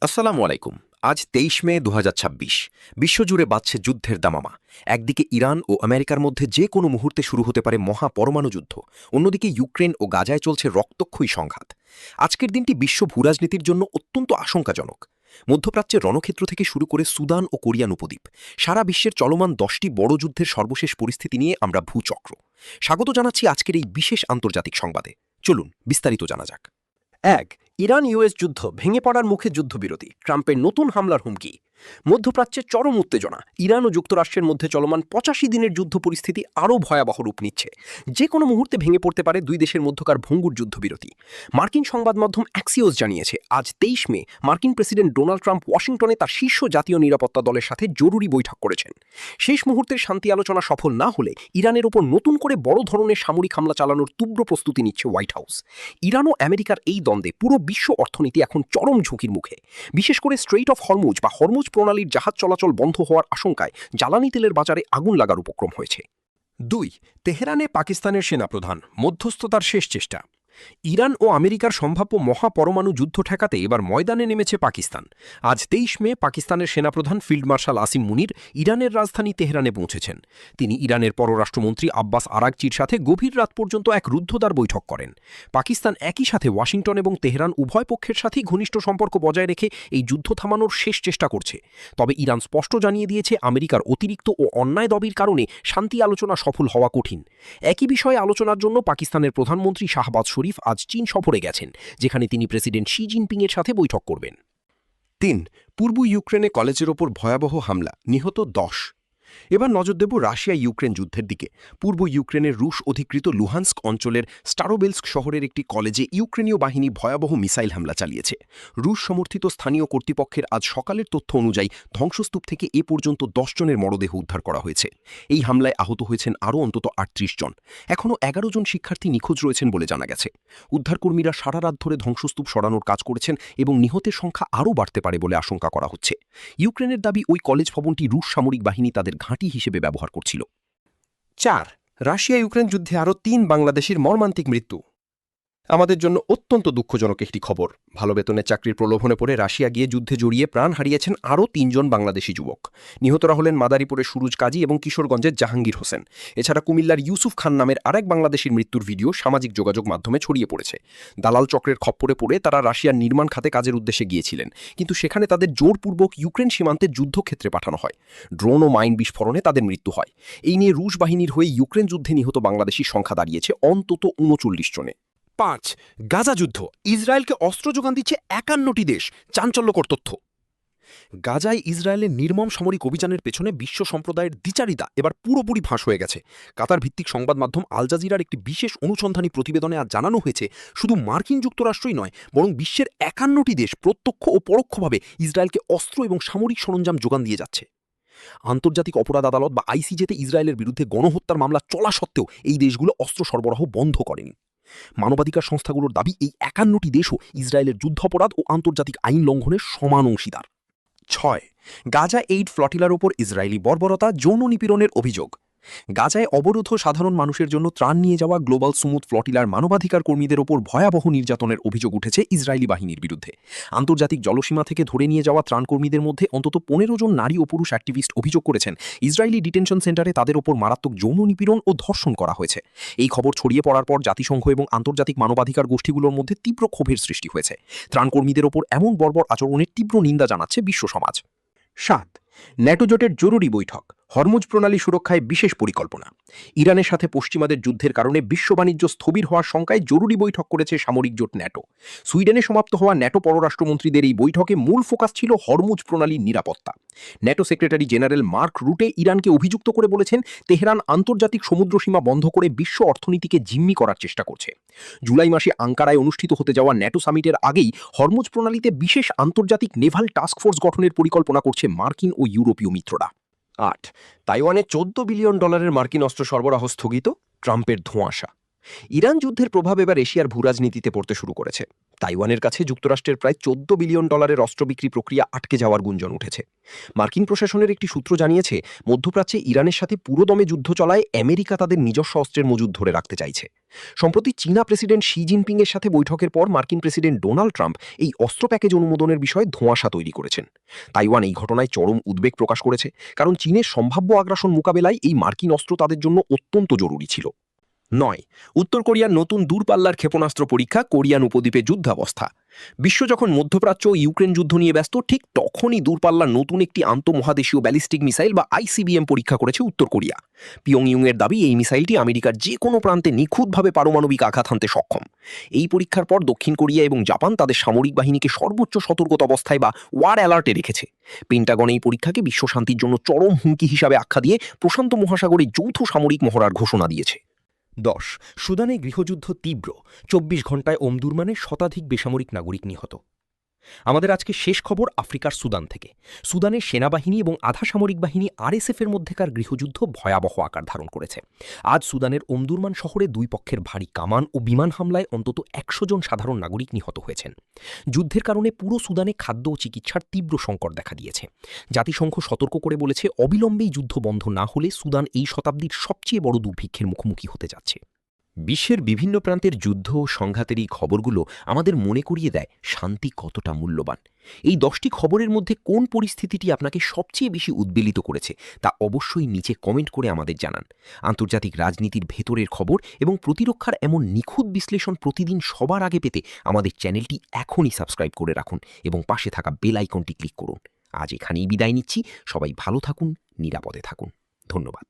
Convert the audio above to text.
আসসালামু আলাইকুম। আজ ২৩ মে ২০২৬। বিশ্বজুড়ে বাজছে যুদ্ধের দামামা। একদিকে ইরান ও আমেরিকার মধ্যে যে কোনো মুহূর্তে শুরু হতে পারে মহা পরমাণু যুদ্ধ, অন্যদিকে ইউক্রেন ও গাজায় চলছে রক্তক্ষয়ী সংঘাত। আজকের দিনটি বিশ্ব ভূরাজনীতির জন্য অত্যন্ত আশঙ্কাজনক। মধ্যপ্রাচ্যের রণক্ষেত্র থেকে শুরু করে সুদান ও কোরিয়ান উপদ্বীপ, সারা বিশ্বের চলমান ১০টি বড় যুদ্ধের সর্বশেষ পরিস্থিতি নিয়ে আমরা ভূচক্র। স্বাগত জানাচ্ছি আজকের এই বিশেষ আন্তর্জাতিক সংবাদে। চলুন বিস্তারিত জানা যাক। ১. ইরান ইউএস যুদ্ধ ভেঙে পড়ার মুখে যুদ্ধবিরতি, ট্রাম্পের নতুন হামলার হুমকি। মধ্যপ্রাচ্যে চরম উত্তেজনা, ইরান ও যুক্তরাষ্ট্রের মধ্যে চলমান ৮৫ দিনের যুদ্ধ পরিস্থিতি আরও ভয়াবহ রূপ নিচ্ছে। যে কোনো মুহূর্তে ভেঙে পড়তে পারে দুই দেশের মধ্যকার ভঙ্গুর যুদ্ধবিরতি। মার্কিন সংবাদ মাধ্যম অ্যাক্সিওস জানিয়েছে, আজ ২৩ মে মার্কিন প্রেসিডেন্ট ডোনাল্ড ট্রাম্প ওয়াশিংটনে তার শীর্ষ জাতীয় নিরাপত্তা দলের সাথে জরুরি বৈঠক করেছেন। শেষ মুহূর্তের শান্তি আলোচনা সফল না হলে ইরানের ওপর নতুন করে বড় ধরনের সামরিক হামলা চালানোর তীব্র প্রস্তুতি নিচ্ছে হোয়াইট হাউস। ইরান ও আমেরিকার এই দ্বন্দ্বে পুরো বিশ্ব অর্থনীতি এখন চরম ঝুঁকির মুখে। বিশেষ করে স্ট্রেইট অফ হরমুজ বা হরমুজ প্রণালীর জাহাজ চলাচল বন্ধ হওয়ার আশঙ্কায় জ্বালানি তেলের বাজারে আগুন লাগার উপক্রম হয়েছে। ২. তেহরানে পাকিস্তানের সেনাপ্রধান, মধ্যস্থতার শেষ চেষ্টা। ইরান ও আমেরিকার সম্ভাব্য মহাপরমাণু যুদ্ধ ঠেকাতে এবার ময়দানে নেমেছে পাকিস্তান। আজ ২৩ মে পাকিস্তানের সেনাপ্রধান ফিল্ড মার্শাল আসিম মুনির ইরানের রাজধানী তেহরানে পৌঁছেছেন। তিনি ইরানের পররাষ্ট্রমন্ত্রী আব্বাস আরাগচির সাথে গভীর রাত পর্যন্ত এক রুদ্ধদ্বার বৈঠক করেন। পাকিস্তান একই সাথে ওয়াশিংটন এবং তেহরান উভয় পক্ষের সাথেই ঘনিষ্ঠ সম্পর্ক বজায় রেখে এই যুদ্ধ থামানোর শেষ চেষ্টা করছে। তবে ইরান স্পষ্ট জানিয়ে দিয়েছে, আমেরিকার অতিরিক্ত ও অন্যায় দাবির কারণে শান্তি আলোচনা সফল হওয়া কঠিন। একই বিষয়ে আলোচনার জন্য পাকিস্তানের প্রধানমন্ত্রী শাহবাজ শরীফ আজ চীন সফরে গেছেন, যেখানে তিনি প্রেসিডেন্ট শি জিনপিংয়ের সাথে বৈঠক করবেন। ৩. পূর্ব ইউক্রেনে কলেজের ওপর ভয়াবহ হামলা, নিহত ১০। এবার নজর দেব রাশিয়া ইউক্রেন যুদ্ধের দিকে। পূর্ব ইউক্রেনের রুশ অধিকৃত লুহান্স্ক অঞ্চলের স্টারোবেলস্ক শহরের একটি কলেজে ইউক্রেনীয় বাহিনী ভয়াবহ মিসাইল হামলা চালিয়েছে। রুশ সমর্থিত স্থানীয় কর্তৃপক্ষের আজ সকালের তথ্য অনুযায়ী ধ্বংসস্তূপ থেকে এ পর্যন্ত ১০ জনের মরদেহ উদ্ধার করা হয়েছে। এই হামলায় আহত হয়েছেন আরও অন্তত ৩৮ জন। এখনও ১১ জন শিক্ষার্থী নিখোঁজ রয়েছেন বলে জানা গেছে। উদ্ধারকর্মীরা সারা রাত ধরে ধ্বংসস্তূপ সরানোর কাজ করেছেন এবং নিহতের সংখ্যা আরও বাড়তে পারে বলে আশঙ্কা করা হচ্ছে। ইউক্রেনের দাবি, ওই কলেজ ভবনটি রুশ সামরিক বাহিনী তাদের ঘাঁটি হিসেবে ব্যবহার করছিল। ৪. রাশিয়া ইউক্রেন যুদ্ধে আরও ৩ বাংলাদেশির মর্মান্তিক মৃত্যু। আমাদের জন্য অত্যন্ত দুঃখজনক একটি খবর। ভালো বেতনের চাকরির প্রলোভনে পড়ে রাশিয়া গিয়ে যুদ্ধে জড়িয়ে প্রাণ হারিয়েছেন আরও ৩ জন বাংলাদেশি যুবক। নিহতরা হলেন মাদারীপুরের সুরুজ কাজী এবং কিশোরগঞ্জের জাহাঙ্গীর হোসেন। এছাড়া কুমিল্লার ইউসুফ খান নামের আরেক বাংলাদেশির মৃত্যুর ভিডিও সামাজিক যোগাযোগ মাধ্যমে ছড়িয়ে পড়েছে। দালাল চক্রের খপ্পরে পড়ে তারা রাশিয়ার নির্মাণ খাতে কাজের উদ্দেশ্যে গিয়েছিলেন, কিন্তু সেখানে তাদের জোরপূর্বক ইউক্রেন সীমান্তে যুদ্ধক্ষেত্রে পাঠানো হয়। ড্রোন ও মাইন বিস্ফোরণে তাদের মৃত্যু হয়। এই নিয়ে রুশ বাহিনীর হয়ে ইউক্রেন যুদ্ধে নিহত বাংলাদেশির সংখ্যা দাঁড়িয়েছে অন্তত ৩৯ জনে। ৫. গাজা যুদ্ধ, ইসরায়েলকে অস্ত্র যোগান দিচ্ছে ৫১টি দেশ, চাঞ্চল্যকর তথ্য। গাজায় ইসরায়েলের নির্মম সামরিক অভিযানের পেছনে বিশ্ব সম্প্রদায়ের দ্বিচারিতা এবার পুরোপুরি ফাঁস হয়ে গেছে। কাতার ভিত্তিক সংবাদ মাধ্যম আল জাজিরার একটি বিশেষ অনুসন্ধানী প্রতিবেদনে আজ জানানো হয়েছে, শুধু মার্কিন যুক্তরাষ্ট্রই নয়, বরং বিশ্বের ৫১টি দেশ প্রত্যক্ষ ও পরোক্ষভাবে ইসরায়েলকে অস্ত্র এবং সামরিক সরঞ্জাম যোগান দিয়ে যাচ্ছে। আন্তর্জাতিক অপরাধ আদালত বা আইসিজেতে ইসরায়েলের বিরুদ্ধে গণহত্যার মামলা চলা সত্ত্বেও এই দেশগুলো অস্ত্র সরবরাহ বন্ধ করেনি। মানবাধিকার সংস্থাগুলোর দাবি, এই ৫১টি দেশও ইসরায়েলের যুদ্ধাপরাধ ও আন্তর্জাতিক আইন লঙ্ঘনের সমান অংশীদার। ৬. গাজা এইড ফ্লটিলার ওপর ইসরায়েলি বর্বরতা, যৌন নিপীড়নের অভিযোগ। গাজায় অবরোধ সাধারণ মানুষের জন্য ত্রাণ নিয়ে যাওয়া গ্লোবাল সুমুদ ফ্লটিলার মানবাধিকার কর্মীদের ওপর ভয়াবহ নির্যাতনের অভিযোগ উঠেছে ইসরায়েলি বাহিনীর বিরুদ্ধে। আন্তর্জাতিক জলসীমা থেকে ধরে নিয়ে যাওয়া ত্রাণকর্মীদের মধ্যে অন্তত ১৫ জন নারী ও পুরুষ অ্যাক্টিভিস্ট অভিযোগ করেছেন, ইসরায়েলি ডিটেনশন সেন্টারে তাদের ওপর মারাত্মক যৌন নিপীড়ন ও ধর্ষণ করা হয়েছে। এই খবর ছড়িয়ে পড়ার পর জাতিসংঘ এবং আন্তর্জাতিক মানবাধিকার গোষ্ঠীগুলোর মধ্যে তীব্র ক্ষোভের সৃষ্টি হয়েছে। ত্রাণকর্মীদের ওপর এমন বর্বর আচরণের তীব্র নিন্দা জানাচ্ছে বিশ্ব সমাজ। ৭. ন্যাটো জোটের জরুরি বৈঠক, হরমুজ প্রণালী সুরক্ষায় বিশেষ পরিকল্পনা। ইরানের সাথে পশ্চিমাদের যুদ্ধের কারণে বিশ্ব বাণিজ্য স্থবির হওয়ার শঙ্কায় জরুরি বৈঠক করেছে সামরিক জোট ন্যাটো। সুইডেনে সমাপ্ত হওয়া ন্যাটো পররাষ্ট্রমন্ত্রীদের এই বৈঠকে মূল ফোকাস ছিল হরমুজ প্রণালীর নিরাপত্তা। ন্যাটো সেক্রেটারি জেনারেল মার্ক রুটে ইরানকে অভিযুক্ত করে বলেছেন, তেহরান আন্তর্জাতিক সমুদ্রসীমা বন্ধ করে বিশ্ব অর্থনীতিকে জিম্মি করার চেষ্টা করছে। জুলাই মাসে আঙ্কারায় অনুষ্ঠিত হতে যাওয়া ন্যাটো সামিটের আগেই হরমুজ প্রণালীতে বিশেষ আন্তর্জাতিক নেভাল টাস্কফোর্স গঠনের পরিকল্পনা করছে মার্কিন ও ইউরোপীয় মিত্ররা। ৮. তাইওয়ানে $১৪ বিলিয়ন মার্কিন অস্ত্র সরবরাহ স্থগিত, ট্রাম্পের ধোঁয়াশা। ইরান যুদ্ধের প্রভাব এবার এশিয়ার ভূরাজনীতিতে পড়তে শুরু করেছে। তাইওয়ানের কাছে যুক্তরাষ্ট্রের প্রায় $14 বিলিয়ন অস্ত্র বিক্রি প্রক্রিয়া আটকে যাওয়ার গুঞ্জন উঠেছে। মার্কিন প্রশাসনের একটি সূত্র জানিয়েছে, মধ্যপ্রাচ্যে ইরানের সাথে পুরোদমে যুদ্ধ চলায় আমেরিকা তাদের নিজস্ব অস্ত্রের মজুদ ধরে রাখতে চাইছে। সম্প্রতি চীনা প্রেসিডেন্ট শি জিনপিং এর সাথে বৈঠকের পর মার্কিন প্রেসিডেন্ট ডোনাল্ড ট্রাম্প এই অস্ত্র প্যাকেজ অনুমোদনের বিষয়ে ধোঁয়াশা তৈরি করেছেন। তাইওয়ান এই ঘটনায় চরম উদ্বেগ প্রকাশ করেছে, কারণ চীনের সম্ভাব্য আগ্রাসন মোকাবেলায় এই মার্কিন অস্ত্র তাদের জন্য অত্যন্ত জরুরি ছিল। 9. উত্তর কোরিয়ার নতুন দূরপাল্লার ক্ষেপণাস্ত্র পরীক্ষা, কোরিয়ান উপদ্বীপে যুদ্ধাবস্থা। বিশ্ব যখন মধ্যপ্রাচ্য ও ইউক্রেন যুদ্ধ নিয়ে ব্যস্ত, ঠিক তখনই দূরপাল্লার নতুন একটি আন্তঃমহাদেশীয় ব্যালিস্টিক মিসাইল বা আইসিবিএম পরীক্ষা করেছে উত্তর কোরিয়া। পিয়ংইয়ংয়ের দাবি, এই মিসাইলটি আমেরিকার যে কোনো প্রান্তে নিখুঁতভাবে পারমাণবিক আঘাত হানতে সক্ষম। এই পরীক্ষার পর দক্ষিণ কোরিয়া এবং জাপান তাদের সামরিক বাহিনীকে সর্বোচ্চ সতর্কতা অবস্থায় বা ওয়ার অ্যালার্টে রেখেছে। পেন্টাগন এই পরীক্ষাকে বিশ্ব শান্তির জন্য চরম হুমকি হিসাবে আখ্যা দিয়ে প্রশান্ত মহাসাগরে যৌথ সামরিক মহড়ার ঘোষণা দিয়েছে। 10. সুদানে গৃহযুদ্ধ তীব্র, 24 ঘণ্টায় ওমদুরমানে শতাধিক বেসামরিক নাগরিক নিহত। আমাদের আজকে শেষ খবর আফ্রিকার সুদান থেকে। সুদানের সেনাবাহিনী এবং আধা সামরিক বাহিনী আরএসএফ এর মধ্যেকার গৃহযুদ্ধ ভয়াবহ আকার ধারণ করেছে। আজ সুদানের ওমদুরমান শহরে দুই পক্ষের ভারী কামান ও বিমান হামলায় অন্তত 100 জন সাধারণ নাগরিক নিহত হয়েছেন। যুদ্ধের কারণে পুরো সুদানে খাদ্য ও চিকিৎসার তীব্র সংকট দেখা দিয়েছে। জাতিসংঘ সতর্ক করে বলেছে, অবিলম্বেই যুদ্ধ বন্ধ না হলে সুদান এই শতাব্দীর সবচেয়ে বড় দুর্ভিক্ষের মুখোমুখি হতে যাচ্ছে। বিশ্বের বিভিন্ন প্রান্তের যুদ্ধ ও সংঘাতের এই খবরগুলো আমাদের মনে করিয়ে দেয় শান্তি কতটা মূল্যবান। এই 10টি খবরের মধ্যে কোন পরিস্থিতিটি আপনাকে সবচেয়ে বেশি উদ্বেলিত করেছে তা অবশ্যই নিচে কমেন্ট করে আমাদের জানান। আন্তর্জাতিক রাজনীতির ভেতরের খবর এবং প্রতিরক্ষার এমন নিখুঁত বিশ্লেষণ প্রতিদিন সবার আগে পেতে আমাদের চ্যানেলটি এখনই সাবস্ক্রাইব করে রাখুন এবং পাশে থাকা বেল আইকনটি ক্লিক করুন। আজ এখানেই বিদায় নিচ্ছি। সবাই ভালো থাকুন, নিরাপদে থাকুন। ধন্যবাদ।